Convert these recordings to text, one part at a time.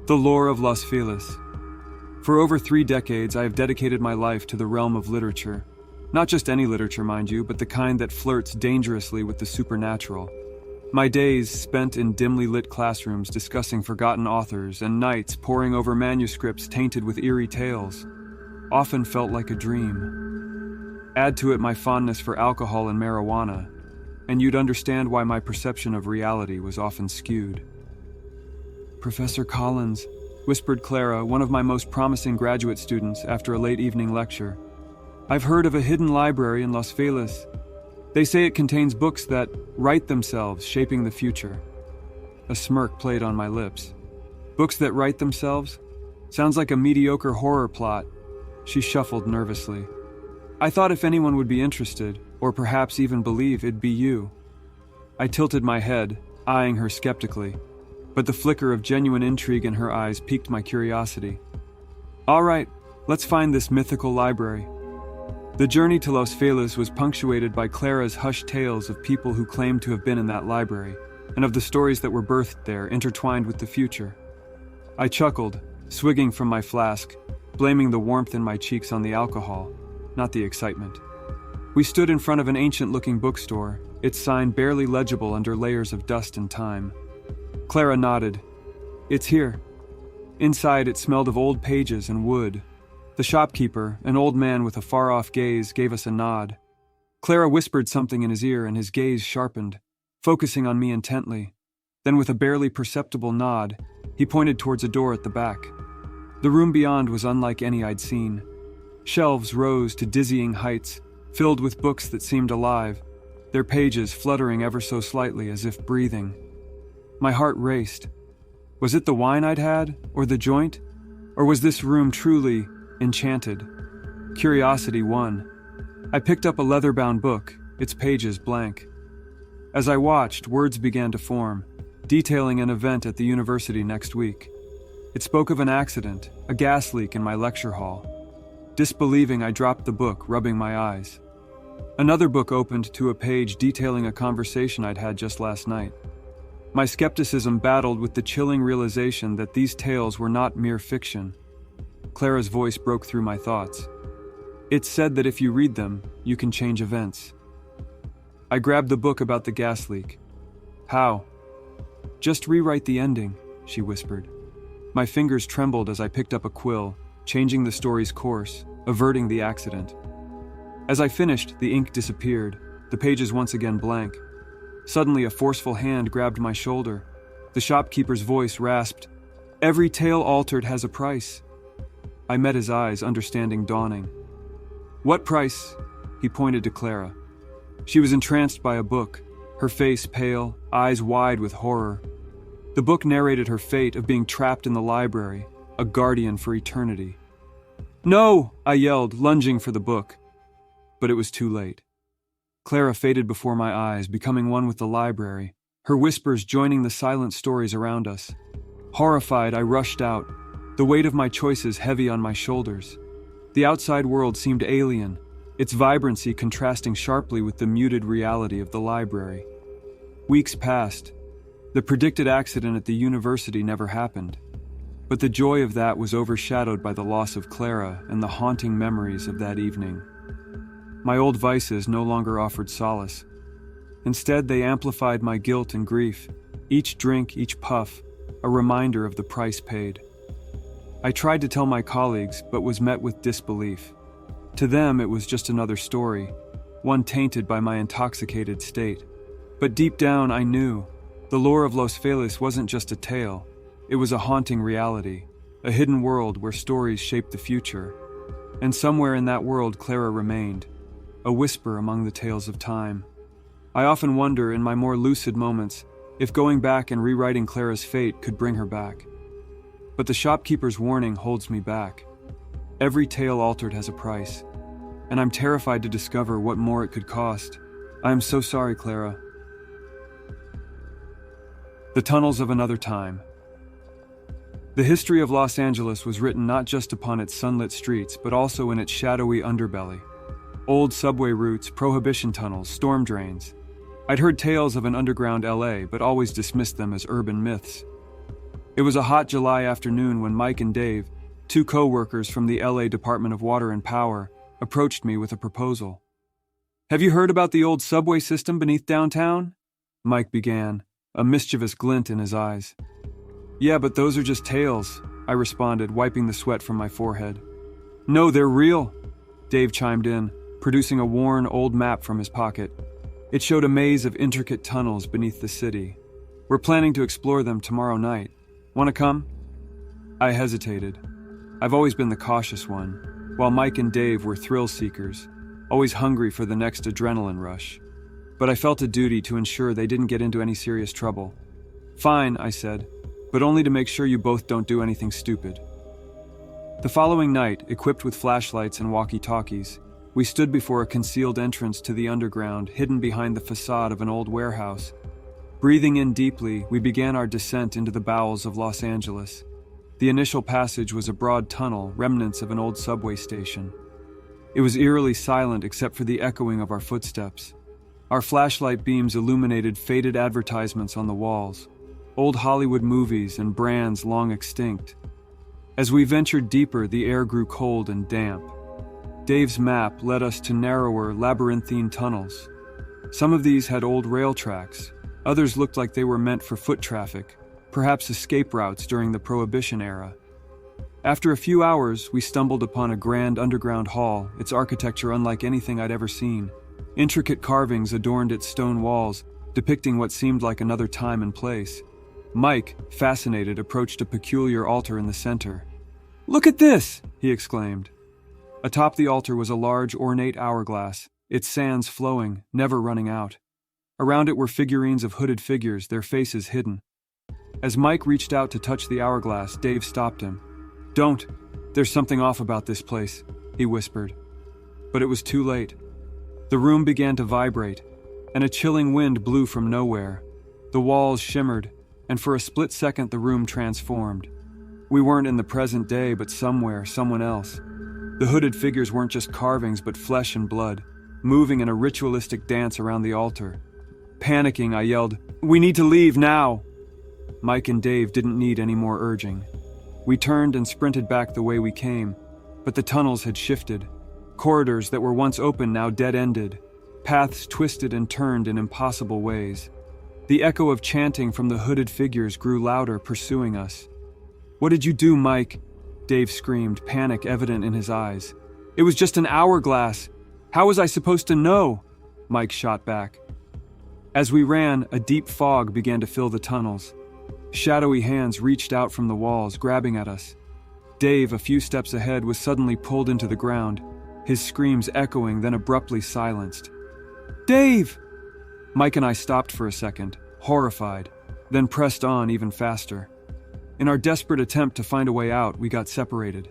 The Lore of Los Feliz. For over 3 decades, I have dedicated my life to the realm of literature. Not just any literature, mind you, but the kind that flirts dangerously with the supernatural. My days spent in dimly lit classrooms discussing forgotten authors and nights poring over manuscripts tainted with eerie tales often felt like a dream. Add to it my fondness for alcohol and marijuana, and you'd understand why my perception of reality was often skewed. "Professor Collins," whispered Clara, one of my most promising graduate students, after a late evening lecture. "I've heard of a hidden library in Los Feliz. They say it contains books that write themselves, shaping the future." A smirk played on my lips. Books that write themselves? Sounds like a mediocre horror plot. She shuffled nervously. "I thought if anyone would be interested, or perhaps even believe, it'd be you." I tilted my head, eyeing her skeptically, but the flicker of genuine intrigue in her eyes piqued my curiosity. "All right, let's find this mythical library." The journey to Los Feliz was punctuated by Clara's hushed tales of people who claimed to have been in that library, and of the stories that were birthed there, intertwined with the future. I chuckled, swigging from my flask, blaming the warmth in my cheeks on the alcohol, not the excitement. We stood in front of an ancient-looking bookstore, its sign barely legible under layers of dust and time. Clara nodded. "It's here." Inside, it smelled of old pages and wood. The shopkeeper, an old man with a far-off gaze, gave us a nod. Clara whispered something in his ear, and his gaze sharpened, focusing on me intently. Then, with a barely perceptible nod, he pointed towards a door at the back. The room beyond was unlike any I'd seen. Shelves rose to dizzying heights, filled with books that seemed alive, their pages fluttering ever so slightly as if breathing. My heart raced. Was it the wine I'd had, or the joint? Or was this room truly enchanted? Curiosity won. I picked up a leather-bound book, its pages blank. As I watched, words began to form, detailing an event at the university next week. It spoke of an accident, a gas leak in my lecture hall. Disbelieving, I dropped the book, rubbing my eyes. Another book opened to a page detailing a conversation I'd had just last night. My skepticism battled with the chilling realization that these tales were not mere fiction. Clara's voice broke through my thoughts. "It's said that if you read them, you can change events." I grabbed the book about the gas leak. "How?" "Just rewrite the ending," she whispered. My fingers trembled as I picked up a quill, changing the story's course, averting the accident. As I finished, the ink disappeared, the pages once again blank. Suddenly, a forceful hand grabbed my shoulder. The shopkeeper's voice rasped, "Every tale altered has a price." I met his eyes, understanding dawning. "What price?" He pointed to Clara. She was entranced by a book, her face pale, eyes wide with horror. The book narrated her fate of being trapped in the library, a guardian for eternity. "No!" I yelled, lunging for the book. But it was too late. Clara faded before my eyes, becoming one with the library, her whispers joining the silent stories around us. Horrified, I rushed out, the weight of my choices heavy on my shoulders. The outside world seemed alien, its vibrancy contrasting sharply with the muted reality of the library. Weeks passed. The predicted accident at the university never happened, but the joy of that was overshadowed by the loss of Clara and the haunting memories of that evening. My old vices no longer offered solace. Instead, they amplified my guilt and grief, each drink, each puff, a reminder of the price paid. I tried to tell my colleagues, but was met with disbelief. To them, it was just another story, one tainted by my intoxicated state. But deep down, I knew the Lore of Los Feliz wasn't just a tale. It was a haunting reality, a hidden world where stories shaped the future. And somewhere in that world, Clara remained, a whisper among the tales of time. I often wonder, in my more lucid moments, if going back and rewriting Clara's fate could bring her back. But the shopkeeper's warning holds me back. Every tale altered has a price, and I'm terrified to discover what more it could cost. I am so sorry, Clara. The tunnels of another time. The history of Los Angeles was written not just upon its sunlit streets, but also in its shadowy underbelly. Old subway routes, prohibition tunnels, storm drains. I'd heard tales of an underground LA, but always dismissed them as urban myths. It was a hot July afternoon when Mike and Dave, two co-workers from the LA Department of Water and Power, approached me with a proposal. "Have you heard about the old subway system beneath downtown?" Mike began, a mischievous glint in his eyes. "Yeah, but those are just tales," I responded, wiping the sweat from my forehead. "No, they're real," Dave chimed in, producing a worn old map from his pocket. It showed a maze of intricate tunnels beneath the city. "We're planning to explore them tomorrow night. Want to come?" I hesitated. I've always been the cautious one, while Mike and Dave were thrill seekers, always hungry for the next adrenaline rush. But I felt a duty to ensure they didn't get into any serious trouble. "Fine," I said, "but only to make sure you both don't do anything stupid." The following night, equipped with flashlights and walkie-talkies, we stood before a concealed entrance to the underground, hidden behind the facade of an old warehouse. Breathing in deeply, we began our descent into the bowels of Los Angeles. The initial passage was a broad tunnel, remnants of an old subway station. It was eerily silent except for the echoing of our footsteps. Our flashlight beams illuminated faded advertisements on the walls, old Hollywood movies and brands long extinct. As we ventured deeper, the air grew cold and damp. Dave's map led us to narrower, labyrinthine tunnels. Some of these had old rail tracks. Others looked like they were meant for foot traffic, perhaps escape routes during the Prohibition era. After a few hours, we stumbled upon a grand underground hall, its architecture unlike anything I'd ever seen. Intricate carvings adorned its stone walls, depicting what seemed like another time and place. Mike, fascinated, approached a peculiar altar in the center. "Look at this!" he exclaimed. Atop the altar was a large, ornate hourglass, its sands flowing, never running out. Around it were figurines of hooded figures, their faces hidden. As Mike reached out to touch the hourglass, Dave stopped him. "Don't. There's something off about this place," he whispered. But it was too late. The room began to vibrate, and a chilling wind blew from nowhere. The walls shimmered, and for a split second the room transformed. We weren't in the present day, but somewhere, someone else. The hooded figures weren't just carvings, but flesh and blood, moving in a ritualistic dance around the altar. Panicking, I yelled, "We need to leave now!" Mike and Dave didn't need any more urging. We turned and sprinted back the way we came, but the tunnels had shifted. Corridors that were once open now dead-ended. Paths twisted and turned in impossible ways. The echo of chanting from the hooded figures grew louder, pursuing us. "What did you do, Mike?" Dave screamed, panic evident in his eyes. "It was just an hourglass. How was I supposed to know?" Mike shot back. As we ran, a deep fog began to fill the tunnels. Shadowy hands reached out from the walls, grabbing at us. Dave, a few steps ahead, was suddenly pulled into the ground, his screams echoing, then abruptly silenced. "Dave!" Mike and I stopped for a second, horrified, then pressed on even faster. In our desperate attempt to find a way out, we got separated.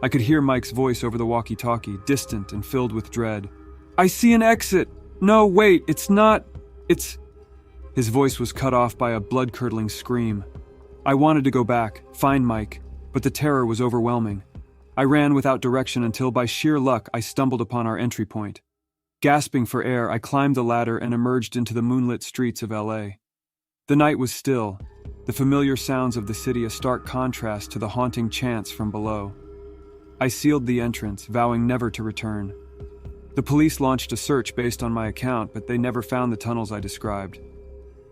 I could hear Mike's voice over the walkie-talkie, distant and filled with dread. "I see an exit! No, wait, it's not... it's..." His voice was cut off by a blood-curdling scream. I wanted to go back, find Mike, but the terror was overwhelming. I ran without direction until, by sheer luck, I stumbled upon our entry point. Gasping for air, I climbed the ladder and emerged into the moonlit streets of LA. The night was still, the familiar sounds of the city a stark contrast to the haunting chants from below. I sealed the entrance, vowing never to return. The police launched a search based on my account, but they never found the tunnels I described.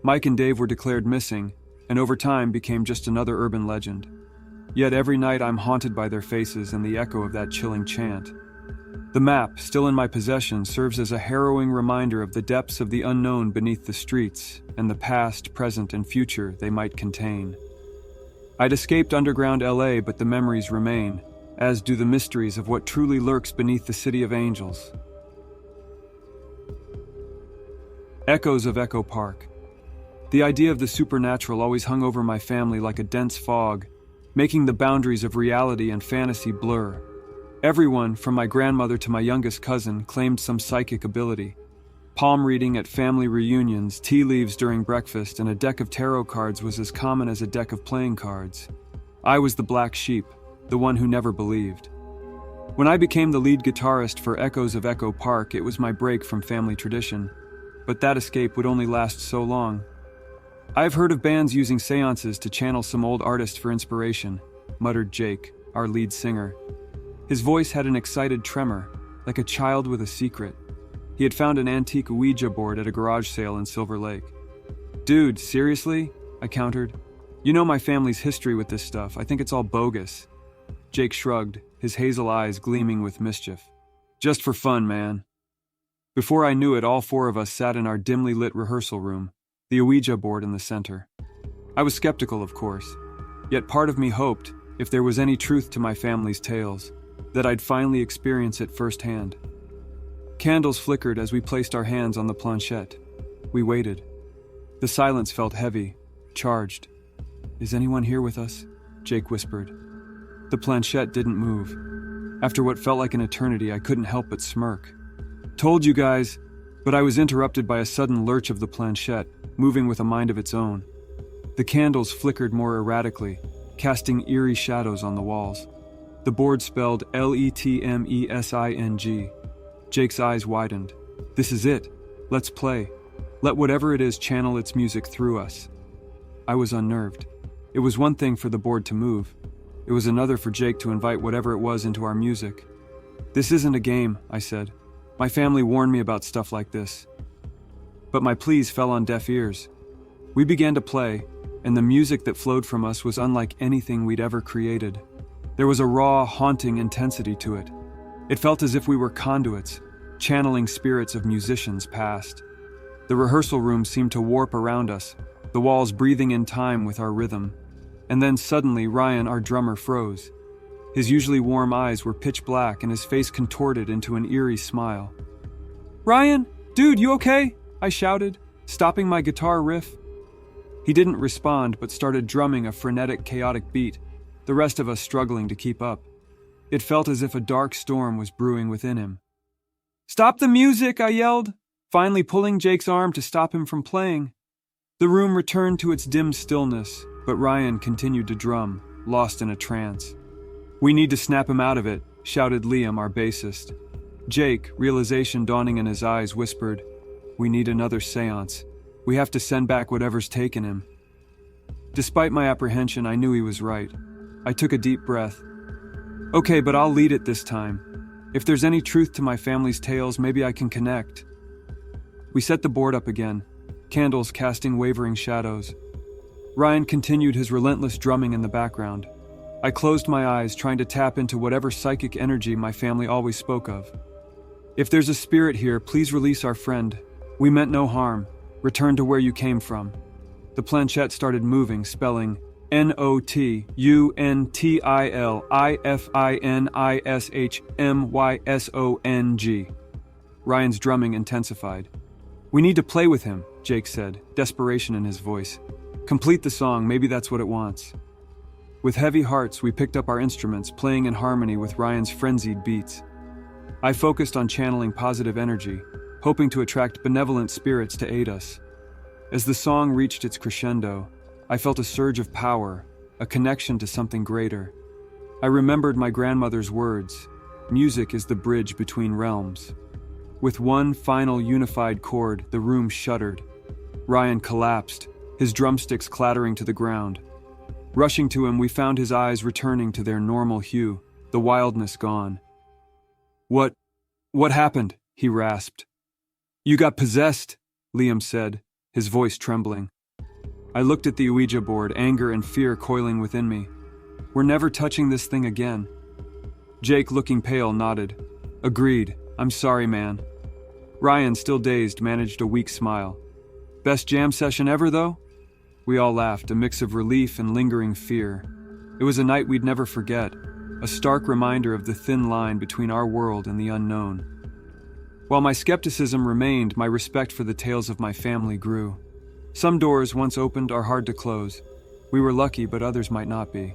Mike and Dave were declared missing, and over time became just another urban legend. Yet every night I'm haunted by their faces and the echo of that chilling chant. The map, still in my possession, serves as a harrowing reminder of the depths of the unknown beneath the streets, and the past, present, and future they might contain. I'd escaped underground LA, but the memories remain, as do the mysteries of what truly lurks beneath the City of Angels. Echoes of Echo Park. The idea of the supernatural always hung over my family like a dense fog, making the boundaries of reality and fantasy blur. Everyone, from my grandmother to my youngest cousin, claimed some psychic ability. Palm reading at family reunions, tea leaves during breakfast, and a deck of tarot cards was as common as a deck of playing cards. I was the black sheep, the one who never believed. When I became the lead guitarist for Echoes of Echo Park, it was my break from family tradition. But that escape would only last so long. "I've heard of bands using seances to channel some old artist for inspiration," muttered Jake, our lead singer. His voice had an excited tremor, like a child with a secret. He had found an antique Ouija board at a garage sale in Silver Lake. "Dude, seriously?" I countered. "You know my family's history with this stuff. I think it's all bogus." Jake shrugged, his hazel eyes gleaming with mischief. "Just for fun, man." Before I knew it, all four of us sat in our dimly lit rehearsal room, the Ouija board in the center. I was skeptical, of course, yet part of me hoped, if there was any truth to my family's tales, that I'd finally experience it firsthand. Candles flickered as we placed our hands on the planchette. We waited. The silence felt heavy, charged. "Is anyone here with us?" Jake whispered. The planchette didn't move. After what felt like an eternity, I couldn't help but smirk. "Told you guys," but I was interrupted by a sudden lurch of the planchette, moving with a mind of its own. The candles flickered more erratically, casting eerie shadows on the walls. The board spelled LETMESING. Jake's eyes widened. "This is it. Let's play. Let whatever it is channel its music through us." I was unnerved. It was one thing for the board to move. It was another for Jake to invite whatever it was into our music. "This isn't a game," I said. "My family warned me about stuff like this." But my pleas fell on deaf ears. We began to play, and the music that flowed from us was unlike anything we'd ever created. There was a raw, haunting intensity to it. It felt as if we were conduits, channeling spirits of musicians past. The rehearsal room seemed to warp around us, the walls breathing in time with our rhythm. And then suddenly Ryan, our drummer, froze. His usually warm eyes were pitch black and his face contorted into an eerie smile. "Ryan, dude, you okay?" I shouted, stopping my guitar riff. He didn't respond but started drumming a frenetic, chaotic beat, the rest of us struggling to keep up. It felt as if a dark storm was brewing within him. "Stop the music!" I yelled, finally pulling Jake's arm to stop him from playing. The room returned to its dim stillness, but Ryan continued to drum, lost in a trance. "We need to snap him out of it," shouted Liam, our bassist. Jake, realization dawning in his eyes, whispered, "We need another seance. We have to send back whatever's taken him." Despite my apprehension, I knew he was right. I took a deep breath. "Okay, but I'll lead it this time. If there's any truth to my family's tales, maybe I can connect." We set the board up again, candles casting wavering shadows. Ryan continued his relentless drumming in the background. I closed my eyes, trying to tap into whatever psychic energy my family always spoke of. "If there's a spirit here, please release our friend. We meant no harm. Return to where you came from." The planchette started moving, spelling NOTUNTILIFINISHMYSONG. Ryan's drumming intensified. "We need to play with him," Jake said, desperation in his voice. "Complete the song, maybe that's what it wants." With heavy hearts, we picked up our instruments, playing in harmony with Ryan's frenzied beats. I focused on channeling positive energy, hoping to attract benevolent spirits to aid us. As the song reached its crescendo, I felt a surge of power, a connection to something greater. I remembered my grandmother's words, "Music is the bridge between realms." With one final unified chord, the room shuddered. Ryan collapsed, his drumsticks clattering to the ground. Rushing to him, we found his eyes returning to their normal hue, the wildness gone. What happened?" he rasped. "You got possessed," Liam said, his voice trembling. I looked at the Ouija board, anger and fear coiling within me. "We're never touching this thing again." Jake, looking pale, nodded. "Agreed. I'm sorry, man." Ryan, still dazed, managed a weak smile. "Best jam session ever, though?" We all laughed, a mix of relief and lingering fear. It was a night we'd never forget, a stark reminder of the thin line between our world and the unknown. While my skepticism remained, my respect for the tales of my family grew. Some doors, once opened, are hard to close. We were lucky, but others might not be.